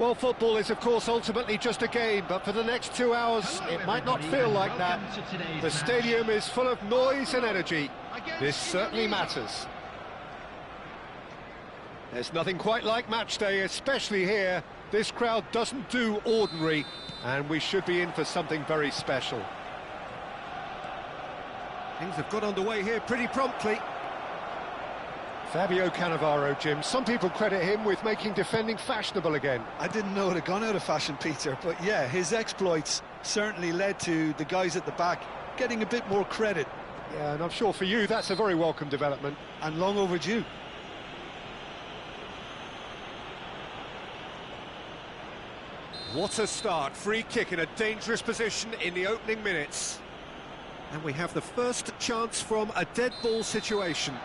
Well, football is, of course, ultimately just a game, but for the next 2 hours, it might not feel like that. The stadium is full of noise and energy. This certainly matters. There's nothing quite like match day, especially here. This crowd doesn't do ordinary, and we should be in for something very special. Things have got underway here pretty promptly. Fabio Cannavaro, Jim. Some people credit him with making defending fashionable again. I didn't know it had gone out of fashion, Peter, but yeah, his exploits certainly led to the guys at the back getting a bit more credit. Yeah, and I'm sure for you that's a very welcome development. And long overdue. What a start. Free kick in a dangerous position in the opening minutes. And we have the first chance from a dead ball situation.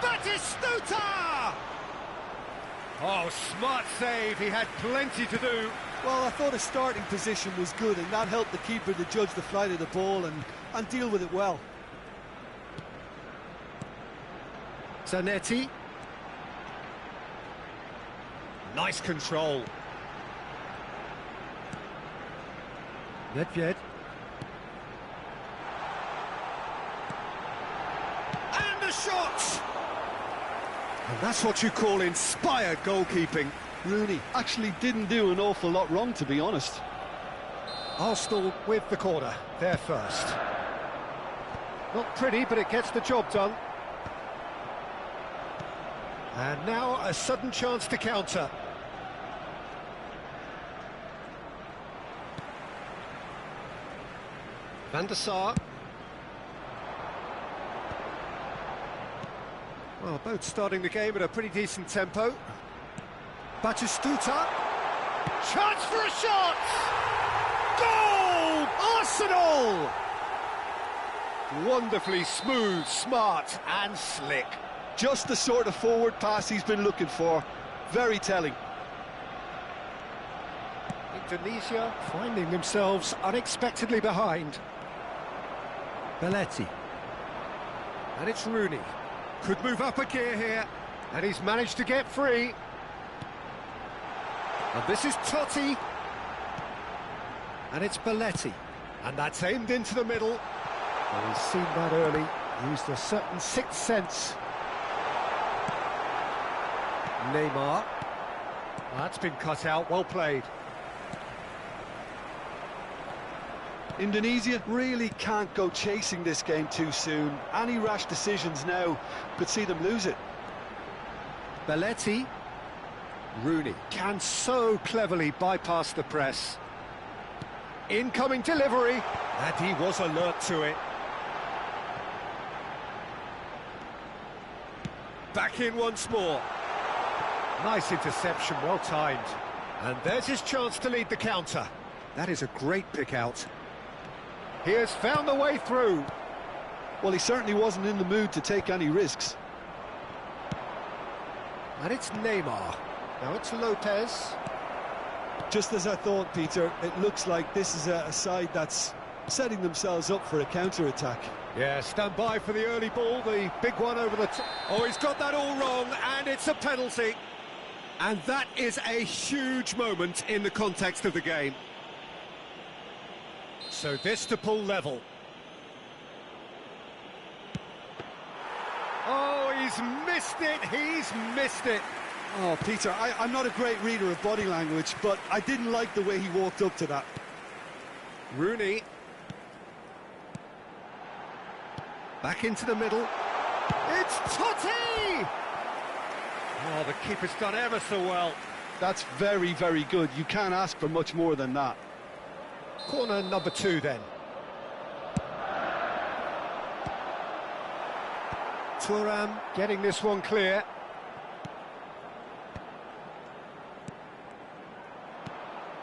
Batistuta! Oh, smart save. He had plenty to do. Well, I thought his starting position was good, and that helped the keeper to judge the flight of the ball and deal with it well. Zanetti. Nice control. Nedved. And a shot! And that's what you call inspired goalkeeping. Rooney actually didn't do an awful lot wrong, to be honest. Arsenal with the corner, there first. Not pretty, but it gets the job done. And now a sudden chance to counter. Van der Sar. Well, both starting the game at a pretty decent tempo. Batistuta. Chance for a shot! Goal! Arsenal! Wonderfully smooth, smart and slick. Just the sort of forward pass he's been looking for. Very telling. Indonesia finding themselves unexpectedly behind. Belletti. And it's Rooney. Could move up a gear here. And he's managed to get free. And this is Totti. And it's Belletti. And that's aimed into the middle. Well, he's seen that early. Used a certain sixth sense. Neymar. That's been cut out, well played. Indonesia really can't go chasing this game too soon. Any rash decisions now could see them lose it. Belletti. Rooney can so cleverly bypass the press. Incoming delivery, and he was alert to it. Back in once more. Nice interception, well timed. And there's his chance to lead the counter. That is a great pick out. He has found the way through. Well, he certainly wasn't in the mood to take any risks. And it's Neymar. Now it's Lopez. Just as I thought, Peter, it looks like this is a side that's setting themselves up for a counter-attack. Yeah, stand by for the early ball, the big one over the top. Oh, he's got that all wrong, and it's a penalty. And that is a huge moment in the context of the game. So this to pull level. Oh, he's missed it, Oh, Peter, I'm not a great reader of body language, but I didn't like the way he walked up to that. Rooney. Back into the middle. It's Totti! Oh, the keeper's done ever so well. That's very, very good. You can't ask for much more than that. Corner number 2 then. Thuram getting this one clear.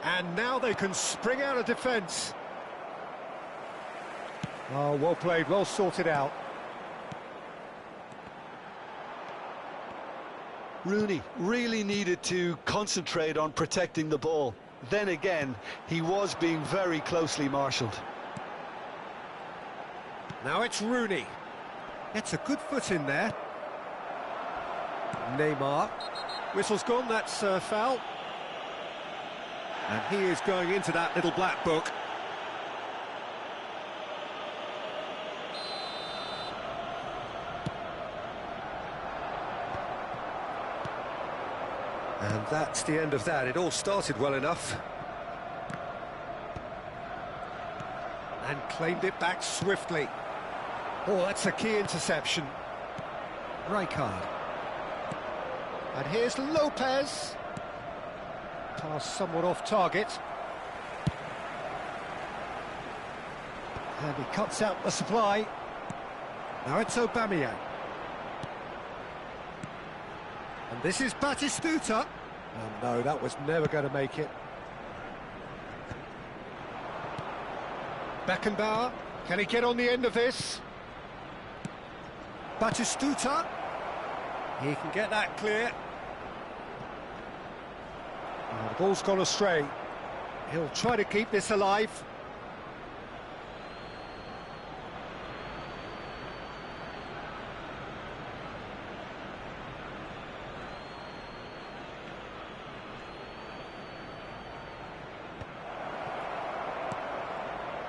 And now they can spring out of defence. Oh, well played, well sorted out. Rooney really needed to concentrate on protecting the ball. Then again, he was being very closely marshalled. Now it's Rooney. Gets a good foot in there. Neymar. Whistle's gone, that's foul. And he is going into that little black book. And that's the end of that. It all started well enough. And claimed it back swiftly. Oh, that's a key interception. Racikan. And here's Lopez. Pass somewhat off target. And he cuts out the supply. Now it's Aubameyang. And this is Batistuta. Oh no, that was never going to make it. Beckenbauer, can he get on the end of this? Batistuta. He can get that clear. Oh, the ball's gone astray. He'll try to keep this alive.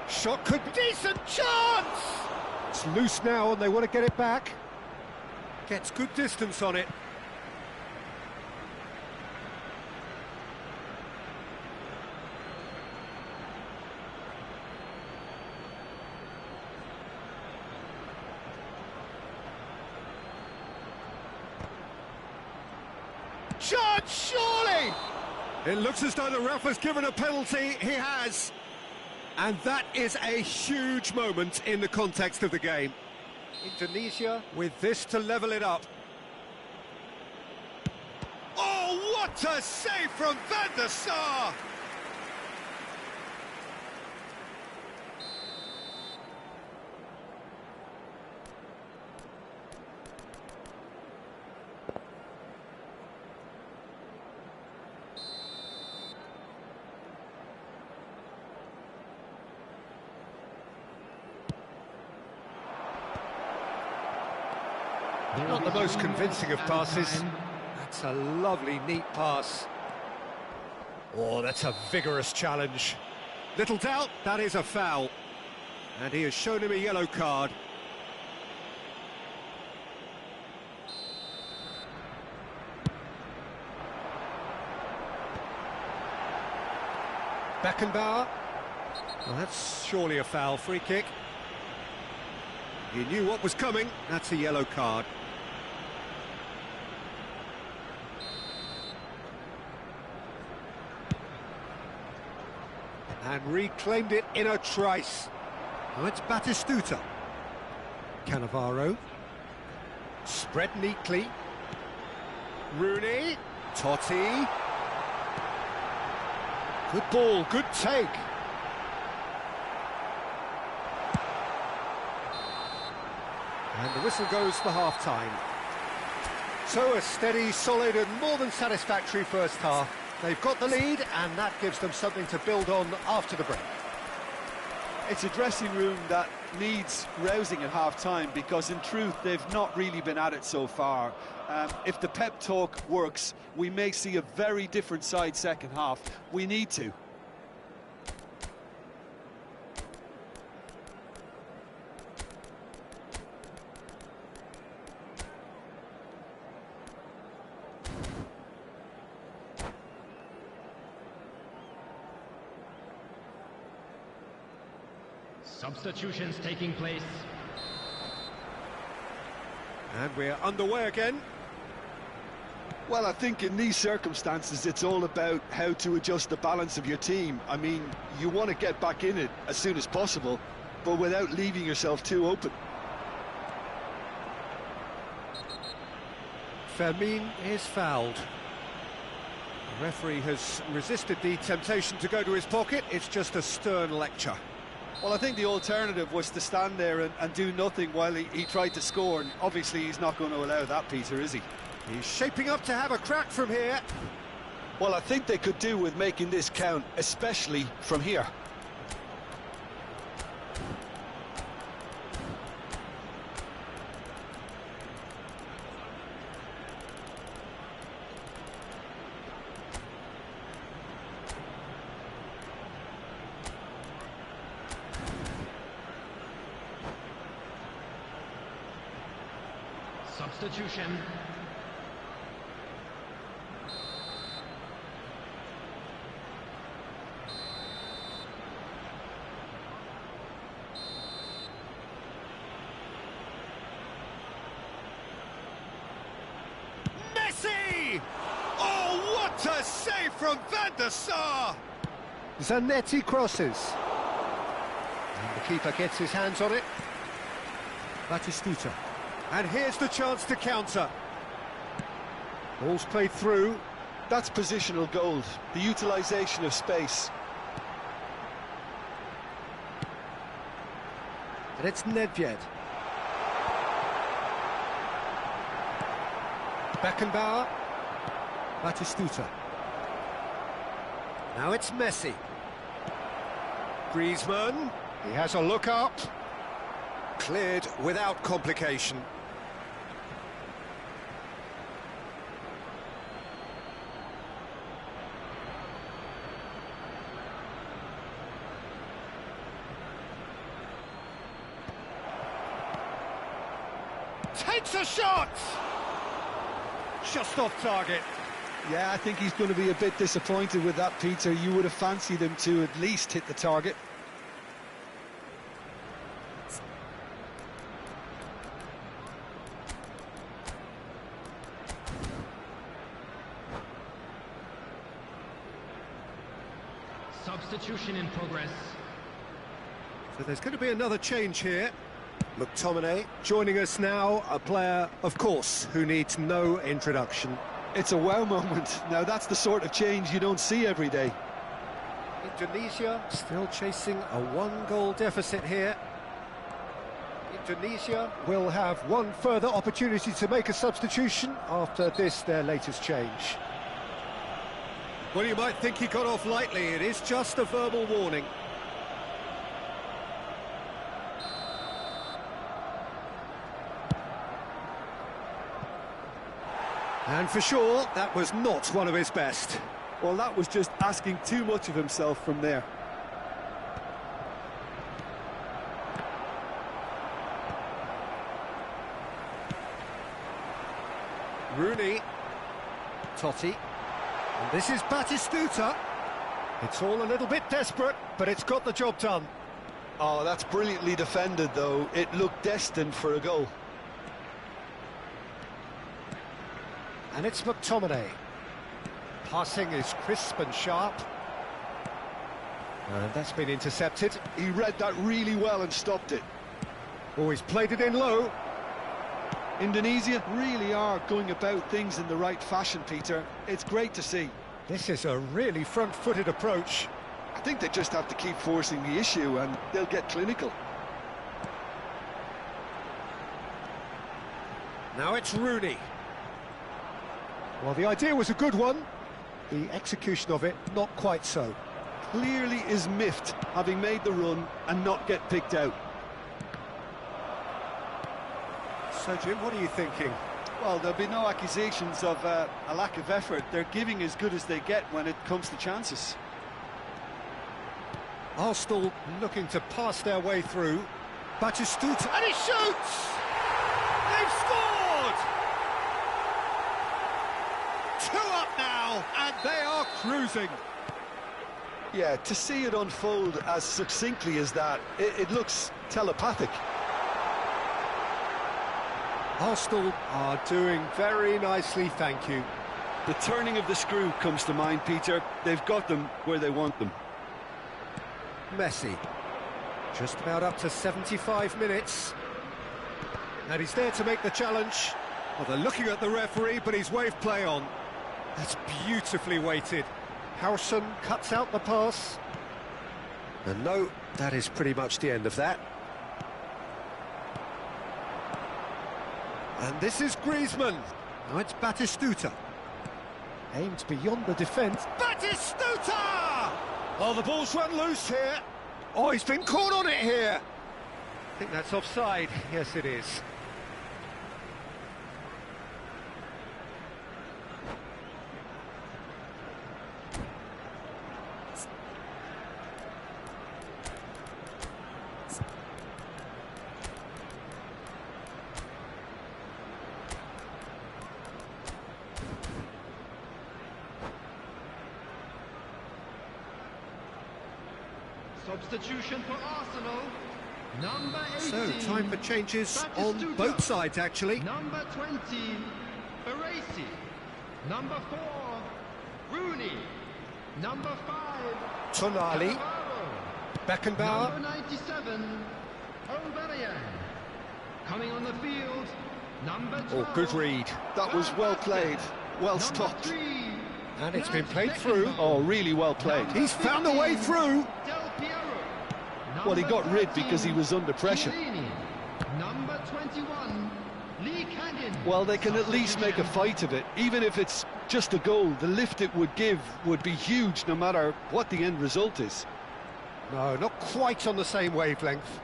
Shot could be decent chance! It's loose now and they want to get it back. Gets good distance on it. Chance, surely! It looks as though the ref has given a penalty. He has. And that is a huge moment in the context of the game. Indonesia with this to level it up. Oh, what a save from Van der Sar! Not the most convincing of passes. That's a lovely, neat pass. Oh, that's a vigorous challenge. Little doubt, that is a foul. And he has shown him a yellow card. Beckenbauer. Well, that's surely a foul. Free kick. He knew what was coming. That's a yellow card. And reclaimed it in a trice. Now it's Batistuta. Cannavaro. Spread neatly. Rooney. Totti. Good ball, good take. And the whistle goes for half-time. So a steady, solid and more than satisfactory first half. They've got the lead and that gives them something to build on after the break. It's a dressing room that needs rousing at half-time because in truth they've not really been at it so far. If the pep talk works, we may see a very different side second half. We need to. Substitutions taking place. And we're underway again. Well, I think in these circumstances it's all about how to adjust the balance of your team. I mean, you want to get back in it as soon as possible, but without leaving yourself too open. Fermin is fouled. The referee has resisted the temptation to go to his pocket. It's just a stern lecture. Well, I think the alternative was to stand there and do nothing while he tried to score, and obviously he's not going to allow that, Peter, is he? He's shaping up to have a crack from here. Well, I think they could do with making this count, especially from here. Substitution. Messi! Oh, what a save from Van der Sar! Zanetti crosses. And the keeper gets his hands on it. Batistuta. And here's the chance to counter. Ball's played through. That's positional gold, the utilisation of space. And it's Nedved. Beckenbauer. Batistuta. Now it's Messi. Griezmann. He has a look up. Cleared without complication. Takes a shot! Just off target. Yeah, I think he's going to be a bit disappointed with that, Peter. You would have fancied him to at least hit the target. Substitution in progress. So there's going to be another change here. McTominay joining us now, a player, of course, who needs no introduction. It's a wow moment. Now, that's the sort of change you don't see every day. Indonesia still chasing a one-goal deficit here. Indonesia will have one further opportunity to make a substitution after this, their latest change. Well, you might think he got off lightly. It is just a verbal warning. And for sure, that was not one of his best. Well, that was just asking too much of himself from there. Rooney. Totti. And this is Batistuta. It's all a little bit desperate, but it's got the job done. Oh, that's brilliantly defended, though. It looked destined for a goal. And it's McTominay. Passing is crisp and sharp. And that's been intercepted. He read that really well and stopped it. Oh, he's played it in low. Indonesia really are going about things in the right fashion, Peter. It's great to see. This is a really front-footed approach. I think they just have to keep forcing the issue and they'll get clinical. Now it's Rooney. Well, the idea was a good one. The execution of it, not quite so. Clearly is miffed, having made the run and not get picked out. So, Jim, what are you thinking? Well, there'll be no accusations of a lack of effort. They're giving as good as they get when it comes to chances. Arsenal looking to pass their way through. Batistuta, and he shoots! They've scored! 2 up now, and they are cruising. Yeah, to see it unfold as succinctly as that, it looks telepathic. Arsenal are doing very nicely, thank you. The turning of the screw comes to mind, Peter. They've got them where they want them. Messi, just about up to 75 minutes. And he's there to make the challenge. Well, they're looking at the referee, but he's waved play on. That's beautifully weighted. Howson cuts out the pass. And no, that is pretty much the end of that. And this is Griezmann. Now it's Batistuta. Aimed beyond the defence. Batistuta! Oh, the ball's run loose here. Oh, he's been caught on it here. I think that's offside. Yes, it is. Substitution for Arsenal. Number 18. So, time for changes on both sides, actually. Number 20, Baresi. Number 4, Rooney. Number 5, Tonali. Beckenbauer. Number 97, Aubameyang. Coming on the field, number 12. Oh, good read. That was well played, well Number stopped. 3, And it's been played through. Oh, really well played. He's found a way through. Del Piero. Well, he got Number rid because he 13, was under pressure. Chiellini. Number 21, Lee Canyon. Well, they can at least make a fight of it. Even if it's just a goal, the lift it would give would be huge no matter what the end result is. No, not quite on the same wavelength.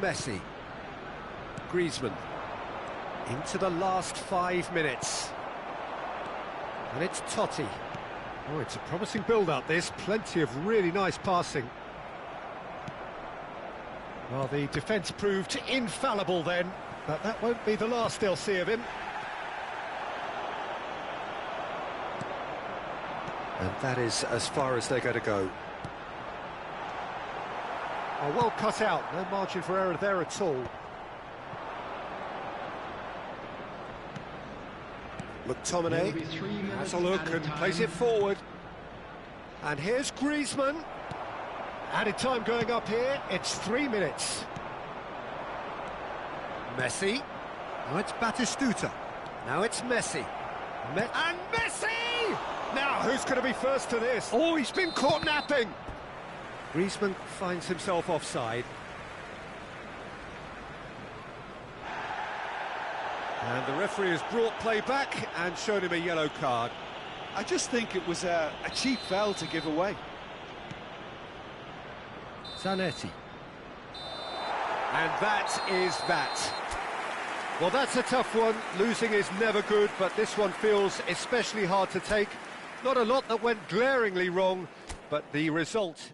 Messi. Griezmann. Into the last 5 minutes. And it's Totti. Oh, it's a promising build-up, this. Plenty of really nice passing. Well, the defence proved infallible then, but that won't be the last they'll see of him. And that is as far as they're going to go. Oh, well cut out, no margin for error there at all. McTominay has a look and plays it forward. And here's Griezmann. Added time going up here, it's 3 minutes. Messi. Now it's Batistuta. Now it's Messi. And Messi! Now, who's going to be first to this? Oh, he's been caught napping. Griezmann finds himself offside. And the referee has brought play back and shown him a yellow card. I just think it was a cheap foul to give away. Zanetti. And that is that. Well, that's a tough one. Losing is never good, but this one feels especially hard to take. Not a lot that went glaringly wrong, but the result...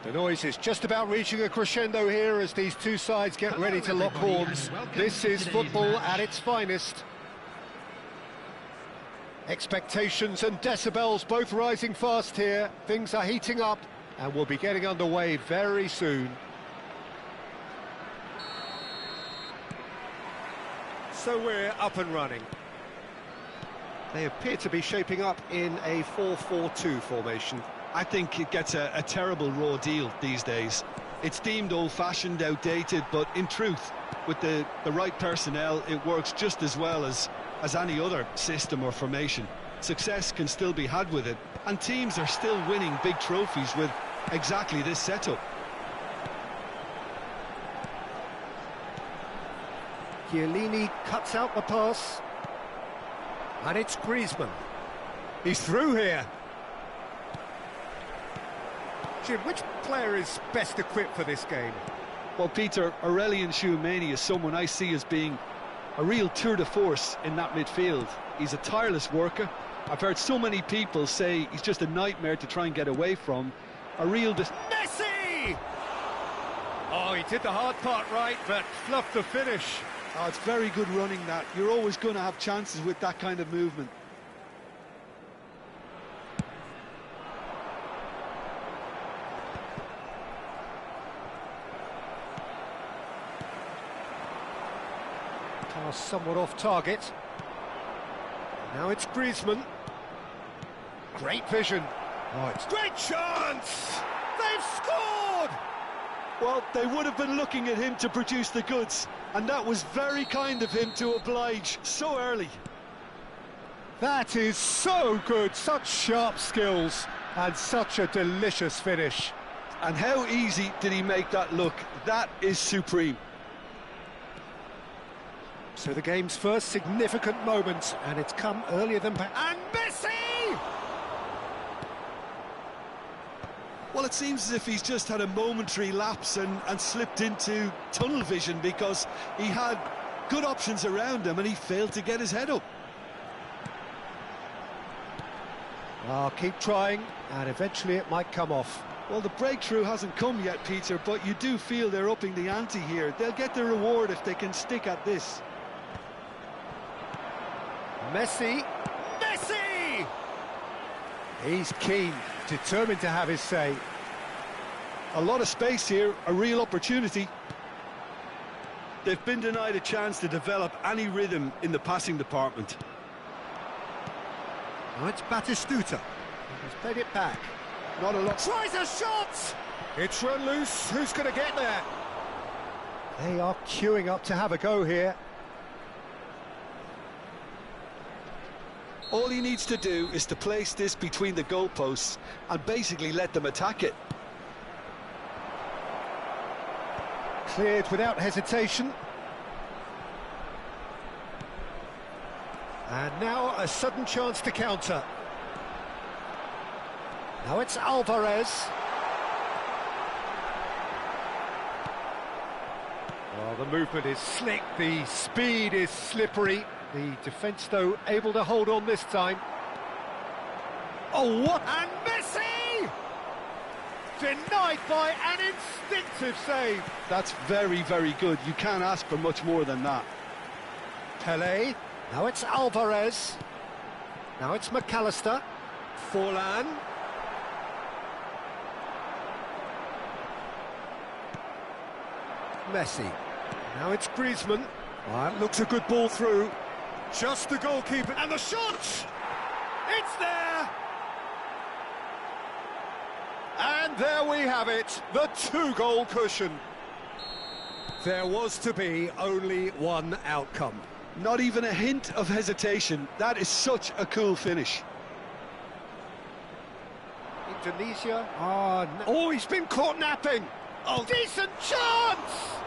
The noise is just about reaching a crescendo here as these two sides get ready to lock horns. This is football at its finest. Expectations and decibels both rising fast here. Things are heating up and we'll be getting underway very soon. So we're up and running. They appear to be shaping up in a 4-4-2 formation. I think it gets a terrible raw deal these days. It's deemed old-fashioned, outdated, but in truth, with the right personnel, it works just as well as any other system or formation. Success can still be had with it, and teams are still winning big trophies with exactly this setup. Chiellini cuts out the pass. And it's Griezmann. He's through here. Jim, which player is best equipped for this game? Well, Peter, Aurelien Tchouameni is someone I see as being a real tour de force in that midfield. He's a tireless worker. I've heard so many people say he's just a nightmare to try and get away from. A real... Messi! Oh, he did the hard part right, but fluffed the finish. Oh, it's very good running, that. You're always going to have chances with that kind of movement. Pass somewhat off target. Now it's Griezmann. Great vision. Oh, it's great chance! They've scored! Well, they would have been looking at him to produce the goods, and that was very kind of him to oblige so early. That is so good, such sharp skills, and such a delicious finish. And how easy did he make that look? That is supreme. So the game's first significant moment, and it's come earlier than... And Messi! Well, it seems as if he's just had a momentary lapse and slipped into tunnel vision, because he had good options around him and he failed to get his head up. I'll keep trying, and eventually it might come off. Well, the breakthrough hasn't come yet, Peter, but you do feel they're upping the ante here. They'll get the reward if they can stick at this. Messi! Messi! He's keen, determined to have his say. A lot of space here, a real opportunity. They've been denied a chance to develop any rhythm in the passing department. Now it's Batistuta. He's played it back. Not a lot. Tries a shot! It's run loose. Who's going to get there? They are queuing up to have a go here. All he needs to do is to place this between the goalposts and basically let them attack it. Cleared without hesitation. And now a sudden chance to counter. Now it's Alvarez. Well, the movement is slick, the speed is slippery. The defence, though, able to hold on this time. Oh, what? And Messi! Denied by an instinctive save. That's very, very good. You can't ask for much more than that. Pelé. Now it's Alvarez. Now it's McAllister. Forlan. Messi. Now it's Griezmann. That looks a good ball through. Just the goalkeeper, and the shot! It's there! And there we have it, the two-goal cushion. There was to be only one outcome. Not even a hint of hesitation. That is such a cool finish. Indonesia. Oh, he's been caught napping. Oh, decent chance!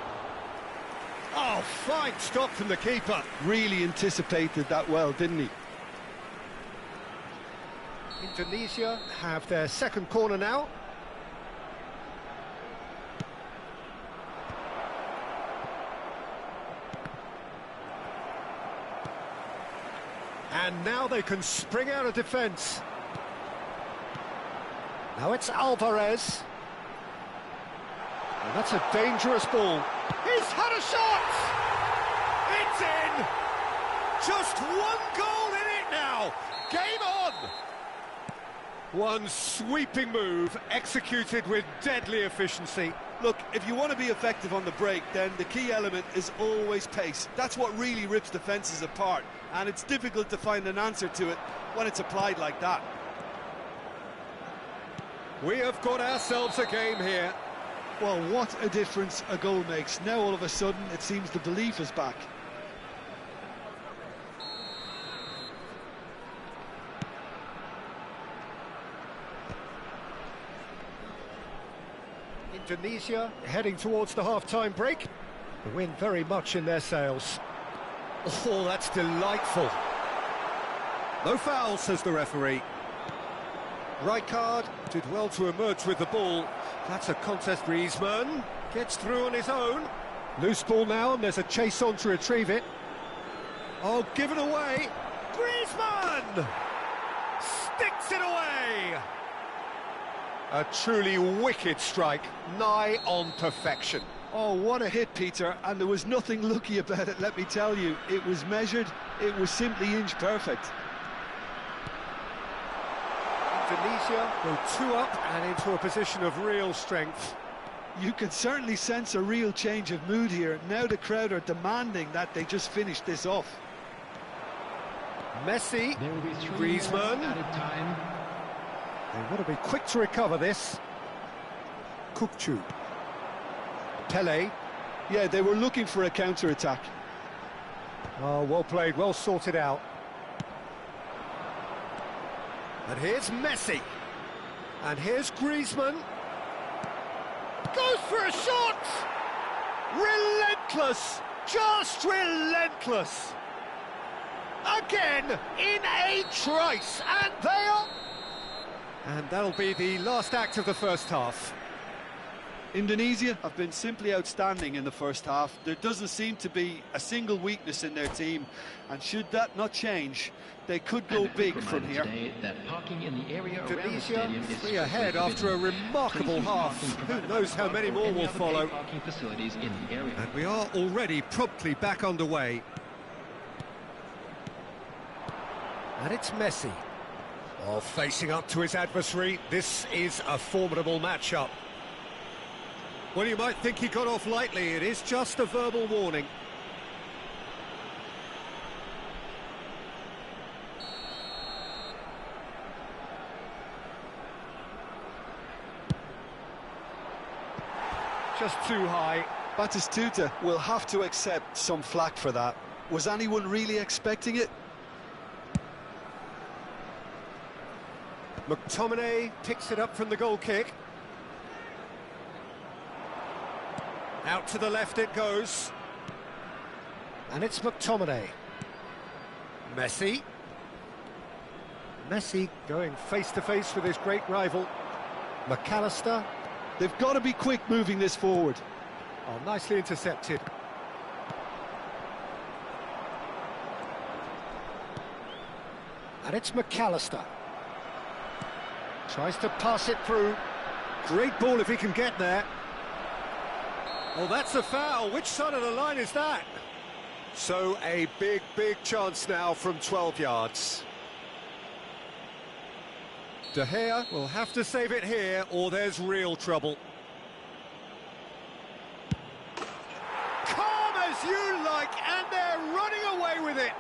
Oh, fine stop from the keeper. Really anticipated that well, didn't he? Indonesia have their second corner now. And now they can spring out of defence. Now it's Alvarez. And that's a dangerous ball. He's had a shot! It's in! Just one goal in it now! Game on! One sweeping move, executed with deadly efficiency. Look, if you want to be effective on the break, then the key element is always pace. That's what really rips defences apart, and it's difficult to find an answer to it when it's applied like that. We have got ourselves a game here. Well, what a difference a goal makes. Now all of a sudden it seems the belief is back. Indonesia heading towards the half-time break. The wind very much in their sails. Oh, that's delightful. No foul, says the referee. Right card, did well to emerge with the ball. That's a contest. Griezmann gets through on his own. Loose ball now, and there's a chase on to retrieve it. Oh, given away. Griezmann sticks it away. A truly wicked strike, nigh on perfection. Oh, what a hit, Peter, and there was nothing lucky about it, let me tell you. It was measured, it was simply inch perfect. Indonesia go 2 up and into a position of real strength. You can certainly sense a real change of mood here. Now the crowd are demanding that they just finish this off. Messi, There will be 3 Griezmann. added time. They want to be quick to recover this. Kukçu. Pele. Yeah, they were looking for a counter-attack. Oh, well played, well sorted out. And here's Messi. And here's Griezmann. Goes for a shot! Relentless! Just relentless! Again, in a trice, and they are... And that'll be the last act of the first half. Indonesia have been simply outstanding in the first half. There doesn't seem to be a single weakness in their team, and should that not change, they could go big from here. That parking in the area Indonesia 3 ahead after a remarkable half. Who knows how many more will follow. And we are already promptly back underway. And it's Messi. Oh, facing up to his adversary. This is a formidable matchup. Well, you might think he got off lightly. It is just a verbal warning. Just too high. Batistuta will have to accept some flack for that. Was anyone really expecting it? McTominay picks it up from the goal kick. Out to the left it goes. And it's McTominay. Messi. Messi going face-to-face with his great rival. McAllister. They've got to be quick moving this forward. Oh, nicely intercepted. And it's McAllister. Tries to pass it through. Great ball if he can get there. Oh, that's a foul. Which side of the line is that? So a big chance now from 12 yards. De Gea will have to save it here, or there's real trouble. Calm as you like, and they're running away with it.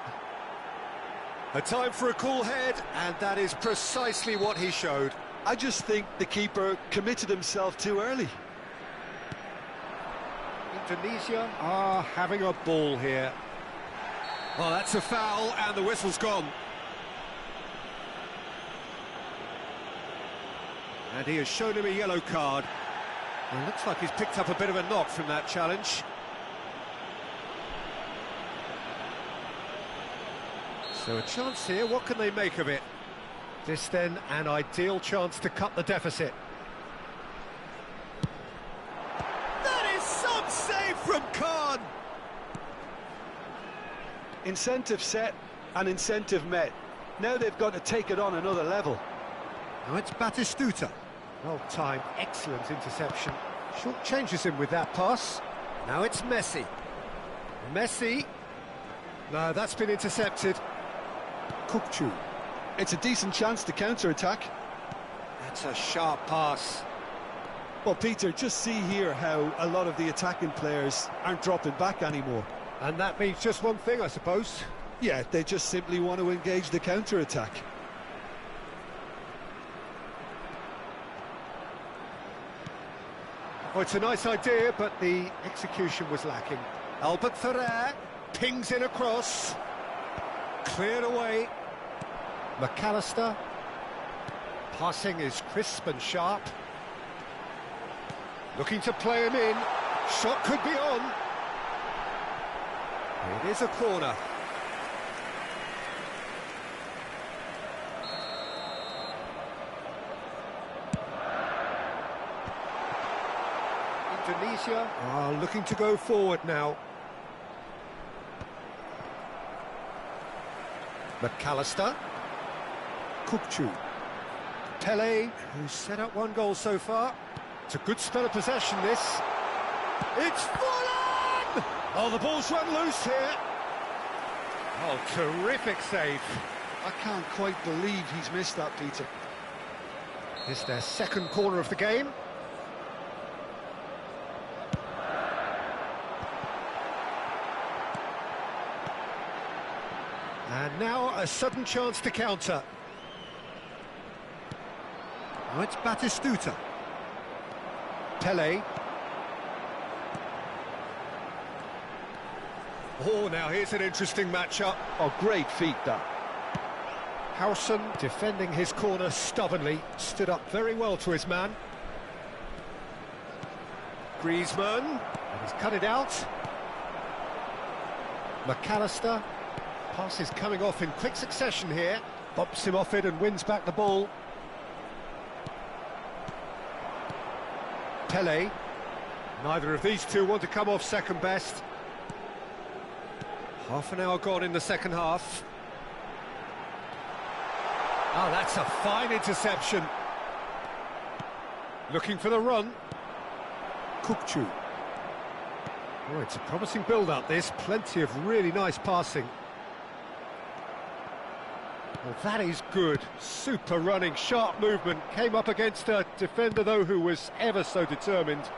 A time for a cool head, and that is precisely what he showed. I just think the keeper committed himself too early. Indonesia are having a ball here. Well, that's a foul, and the whistle's gone. And he has shown him a yellow card. And it looks like he's picked up a bit of a knock from that challenge. So a chance here, what can they make of it? This then, an ideal chance to cut the deficit. That is some save from Khan! Incentive set and incentive met. Now they've got to take it on another level. Now it's Batistuta. Well timed, excellent interception. Short changes him with that pass. Now it's Messi. Messi. No, that's been intercepted. Kukçu. It's a decent chance to counter-attack. That's a sharp pass. Well, Peter, just see here how a lot of the attacking players aren't dropping back anymore. And that means just one thing, I suppose. Yeah, they just simply want to engage the counter-attack. Oh, it's a nice idea, but the execution was lacking. Albert Ferrer pings in across. Cleared away. McAllister. Passing is crisp and sharp. Looking to play him in. Shot could be on. It is a corner. Tunisia are looking to go forward now. McAllister. Kukçu. Pele, who's set up one goal so far. It's a good spell of possession, this. It's fallen! Oh, the ball's run loose here. Oh, terrific save. I can't quite believe he's missed that, Peter. It's their second corner of the game. And now a sudden chance to counter. Now it's Batistuta. Pele. Oh, now here's an interesting matchup. Oh, great feat, that. Howson, defending his corner stubbornly, stood up very well to his man. Griezmann, and he's cut it out. McAllister, pass is coming off in quick succession here. Bumps him off it and wins back the ball. Pele. Neither of these two want to come off second best. Half an hour gone in the second half. Oh, that's a fine interception. Looking for the run. Kukçu. Oh, it's a promising build-up, this. Plenty of really nice passing. Well, that is good. Super running, sharp movement. Came up against a defender, though, who was ever so determined.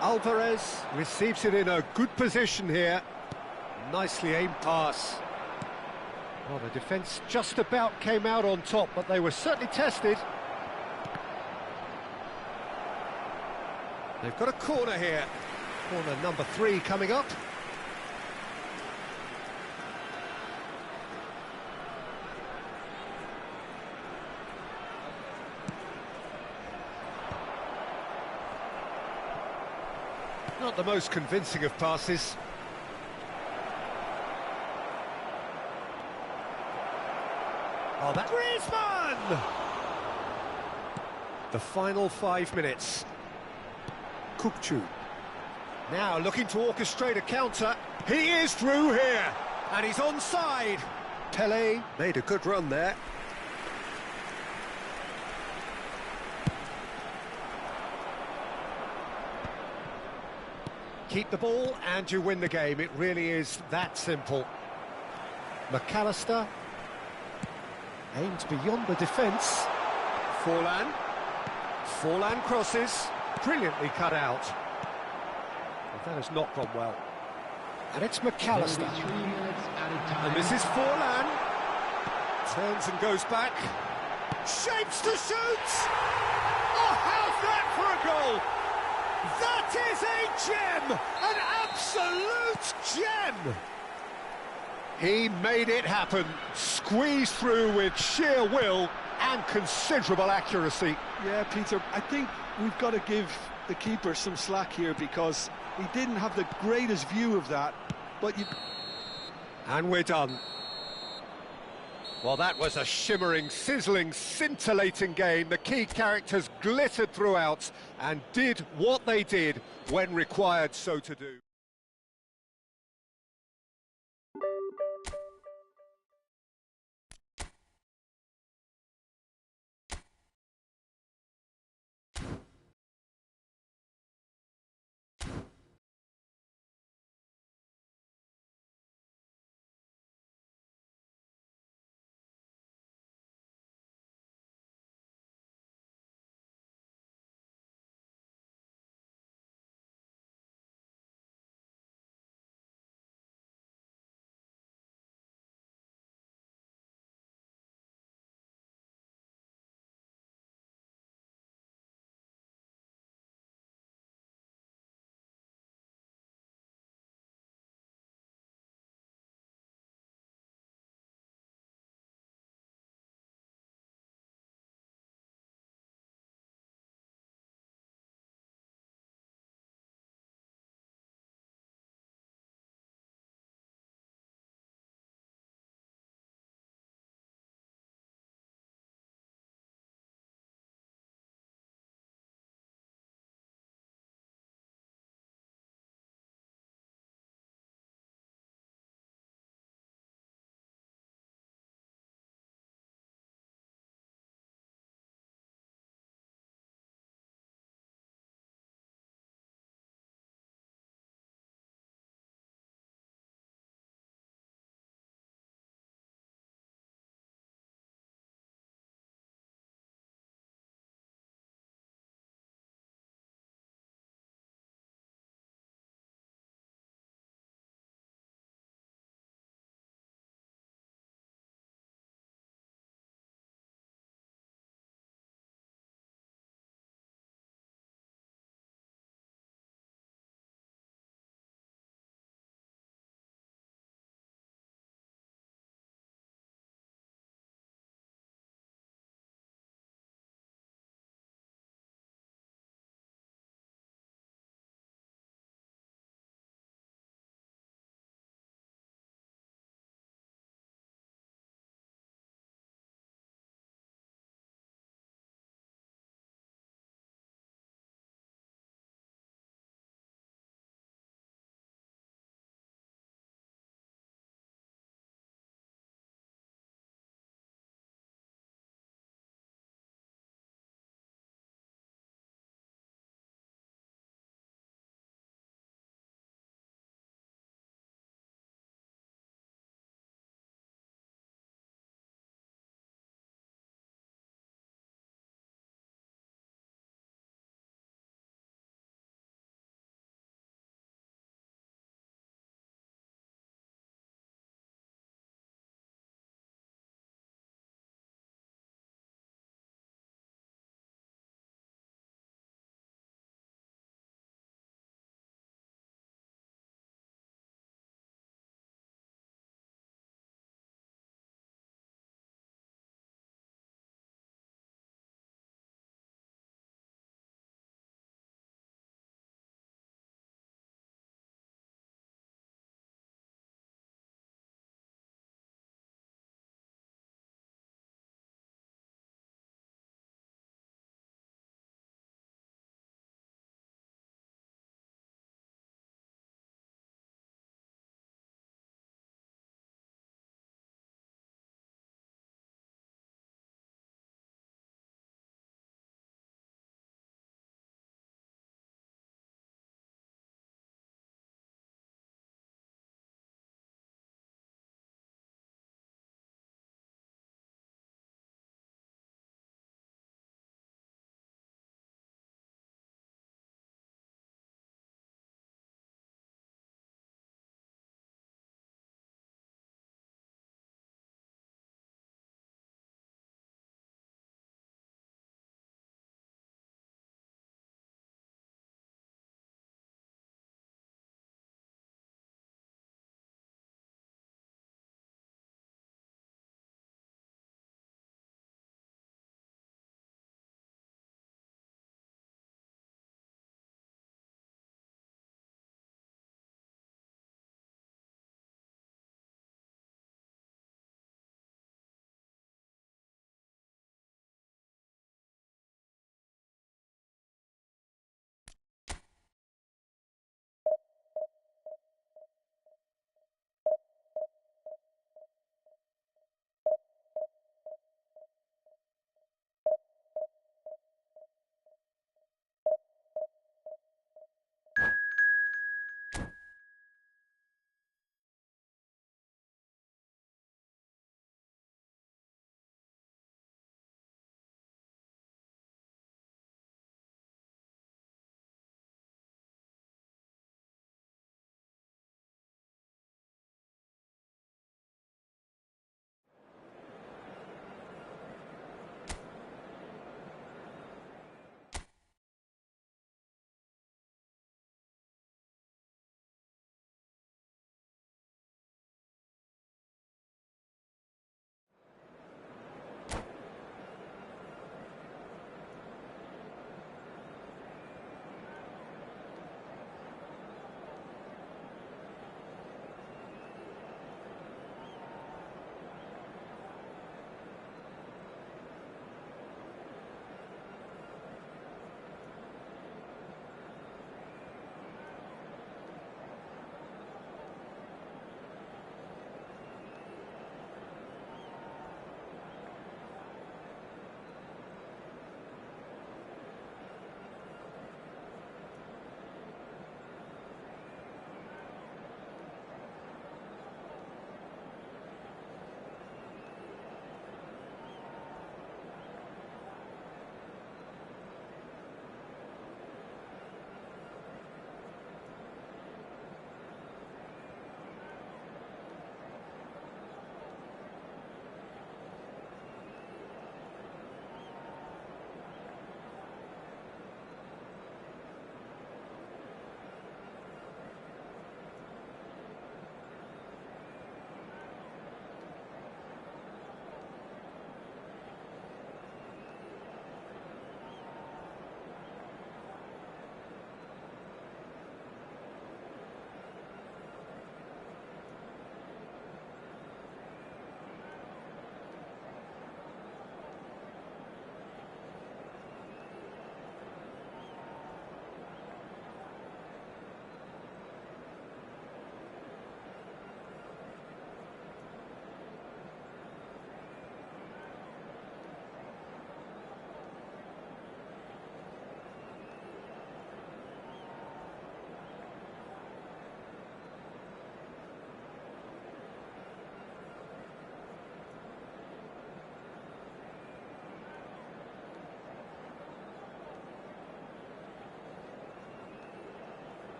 Alvarez receives it in a good position here. Nicely aimed pass. Well, the defence just about came out on top, but they were certainly tested. They've got a corner here. Corner number 3 coming up. Not the most convincing of passes. Oh, that Griezmann! The final 5 minutes. Kukçu. Now looking to orchestrate a counter. He is through here, and he's onside. Pele made a good run there. Keep the ball and you win the game. It really is that simple. McAllister aimed beyond the defence. Forlan. Forlan crosses. Brilliantly cut out. Well, that has not gone well. And it's McAllister. And this is Forlan. Turns and goes back. Shapes to shoot! Oh, how's that for a goal? That is a gem! An absolute gem! He made it happen. Squeezed through with sheer will and considerable accuracy. Yeah, Peter, I think we've got to give the keeper some slack here because he didn't have the greatest view of that, but you... And we're done. Well, that was a shimmering, sizzling, scintillating game. The key characters glittered throughout and did what they did when required so to do.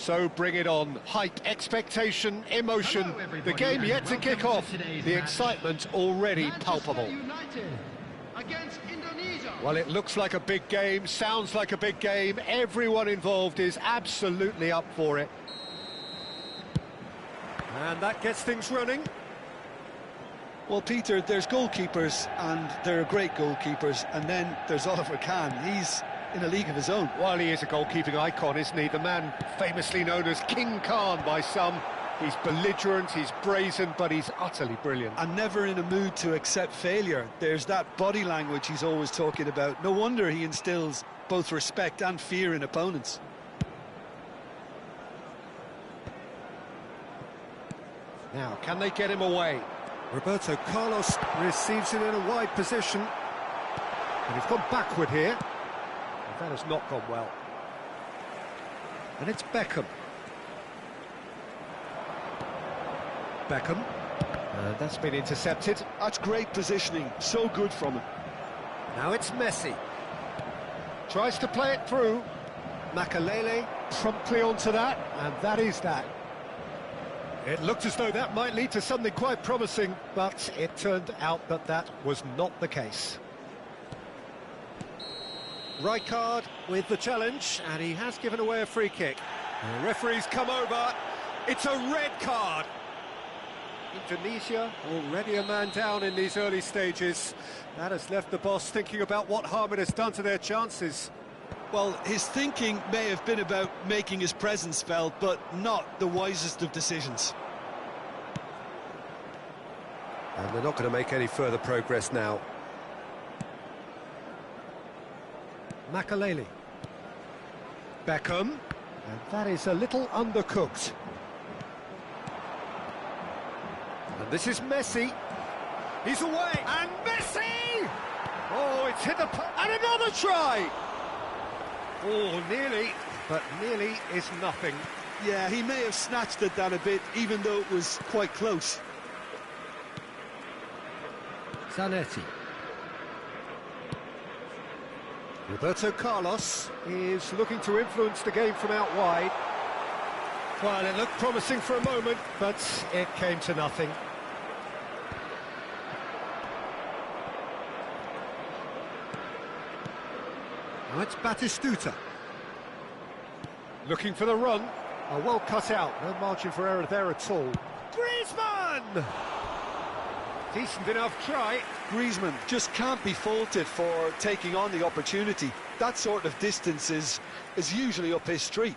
So bring it on. Hype, expectation, emotion. Hello, The everybody, game and yet to welcome kick to off. today's The match. excitement already Manchester palpable. United against Indonesia. Well, it looks like a big game, sounds like a big game. Everyone involved is absolutely up for it. And that gets things running. Well, Peter, there's goalkeepers, and there are great goalkeepers, and then there's Oliver Kahn. He's in a league of his own. Well, he is a goalkeeping icon, isn't he? The man famously known as King Khan by some. He's belligerent, he's brazen, but he's utterly brilliant. And never in a mood to accept failure. There's that body language he's always talking about. No wonder he instills both respect and fear in opponents. Now, can they get him away? Roberto Carlos receives it in a wide position. And he's gone backward here. And that has not gone well. And it's Beckham. Beckham. And that's been intercepted. That's great positioning. So good from him. Now it's Messi. Tries to play it through. Makalele promptly onto that. And that is that. It looked as though that might lead to something quite promising, but it turned out that that was not the case. Rijkaard with the challenge, and he has given away a free kick. The referee's come over. It's a red card. Indonesia already a man down in these early stages. That has left the boss thinking about what harm it has done to their chances. Well, his thinking may have been about making his presence felt, but not the wisest of decisions. And they're not going to make any further progress now. Makalele. Beckham. And that is a little undercooked. And this is Messi. He's away. And Messi! Oh, it's hit the... And another try! Oh, nearly, but nearly is nothing. Yeah, he may have snatched at that a bit, even though it was quite close. Zanetti. Roberto Carlos is looking to influence the game from out wide. Well, it looked promising for a moment, but it came to nothing. Now it's Batistuta. Looking for the run. Oh, well cut out. No margin for error there at all. Griezmann! Decent enough try. Griezmann just can't be faulted for taking on the opportunity. That sort of distance is usually up his street.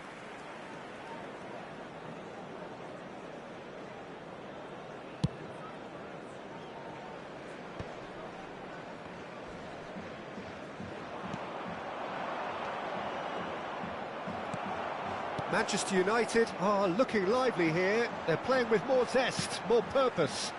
Manchester United are looking lively here. They're playing with more zest, more purpose.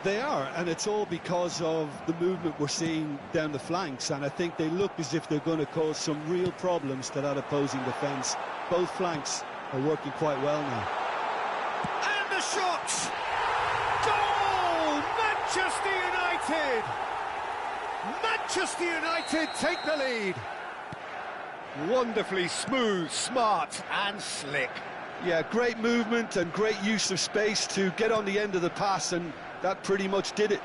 They are, and it's all because of the movement we're seeing down the flanks, and I think they look as if they're going to cause some real problems to that opposing defence. Both flanks are working quite well now. And the shot! Goal! Manchester United! Manchester United take the lead. Wonderfully smooth, smart and slick. Yeah, great movement and great use of space to get on the end of the pass, and that pretty much did it.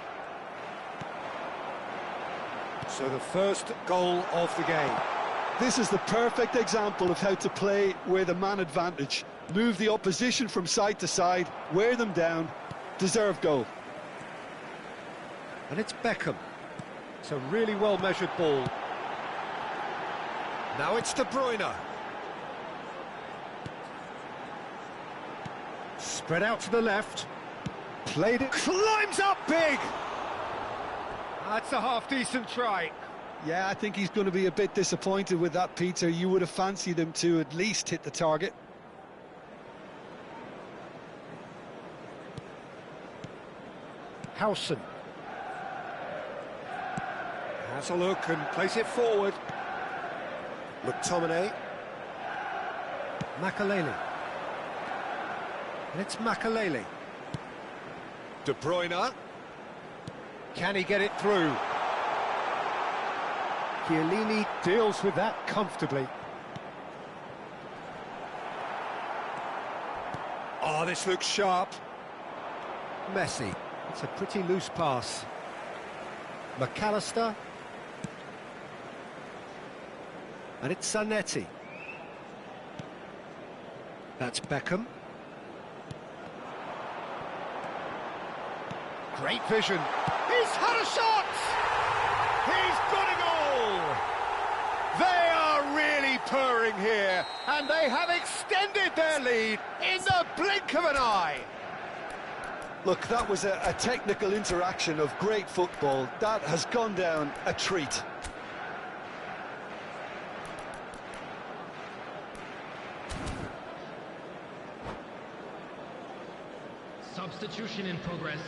So the first goal of the game. This is the perfect example of how to play with a man advantage. Move the opposition from side to side, wear them down, deserve goal. And it's Beckham. It's a really well-measured ball. Now it's De Bruyne. Spread out to the left. Played it. Climbs up big! That's a half-decent try. Yeah, I think he's going to be a bit disappointed with that, Peter. You would have fancied him to at least hit the target. Howson. Has a look and plays it forward. McTominay. Makalele. And it's Makalele. De Bruyne. Can he get it through? Chiellini deals with that comfortably. Oh, this looks sharp. Messi. It's a pretty loose pass. McAllister. And it's Zanetti. That's Beckham. Great vision. He's had a shot! He's got a goal! They are really purring here, and they have extended their lead in the blink of an eye. Look, that was a technical interaction of great football. That has gone down a treat. Substitution in progress.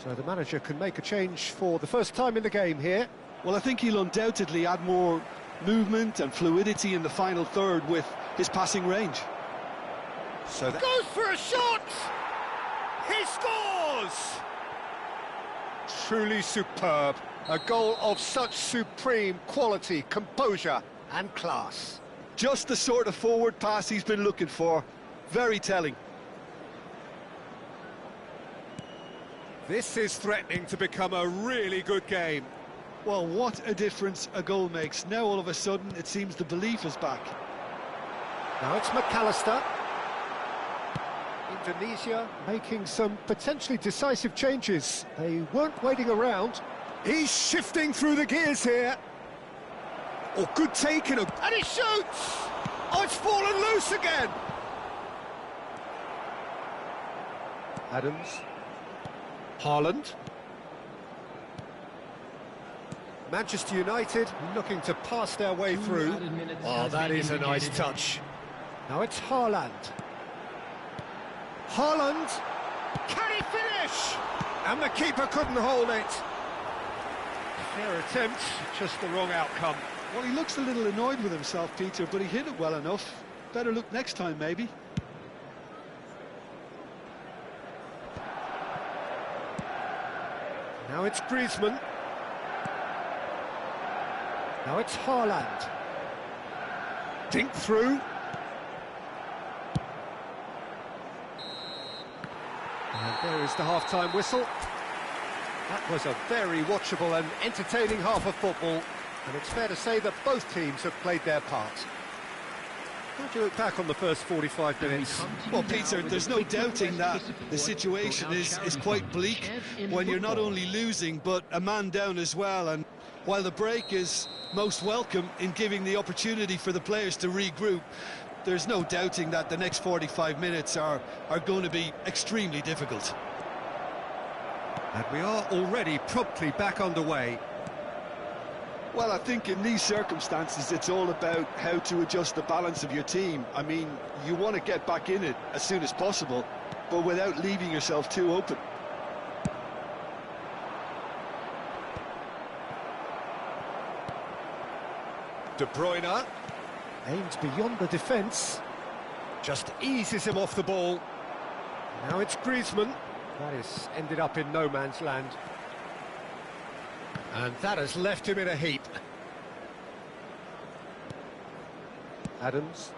So the manager can make a change for the first time in the game here. Well, I think he'll undoubtedly add more movement and fluidity in the final third with his passing range. So that goes for a shot! He scores! Truly superb. A goal of such supreme quality, composure and class. Just the sort of forward pass he's been looking for. Very telling. This is threatening to become a really good game. Well, what a difference a goal makes. Now all of a sudden it seems the belief is back. Now it's McAllister. Indonesia making some potentially decisive changes. They weren't waiting around. He's shifting through the gears here. Oh, good taking. And he shoots! Oh, it's fallen loose again. Adams. Haaland. Manchester United looking to pass their way through. Oh, that is a nice touch. Now it's Haaland. Haaland. Can he finish? And the keeper couldn't hold it. Fair attempt, just the wrong outcome. Well, he looks a little annoyed with himself, Peter, but he hit it well enough. Better look next time, maybe. Now it's Griezmann. Now it's Haaland. Dink through. And there is the half-time whistle. That was a very watchable and entertaining half of football, and it's fair to say that both teams have played their part. How do you look back on the first 45 minutes? Well, Peter, there's no doubting that the situation is quite bleak when you're not only losing, but a man down as well. And while the break is most welcome in giving the opportunity for the players to regroup, there's no doubting that the next 45 minutes are going to be extremely difficult. And we are already promptly back underway. Well, I think in these circumstances, it's all about how to adjust the balance of your team. I mean, you want to get back in it as soon as possible, but without leaving yourself too open. De Bruyne aims beyond the defence, just eases him off the ball. Now it's Griezmann. That has ended up in no man's land. And that has left him in a heap. Adams.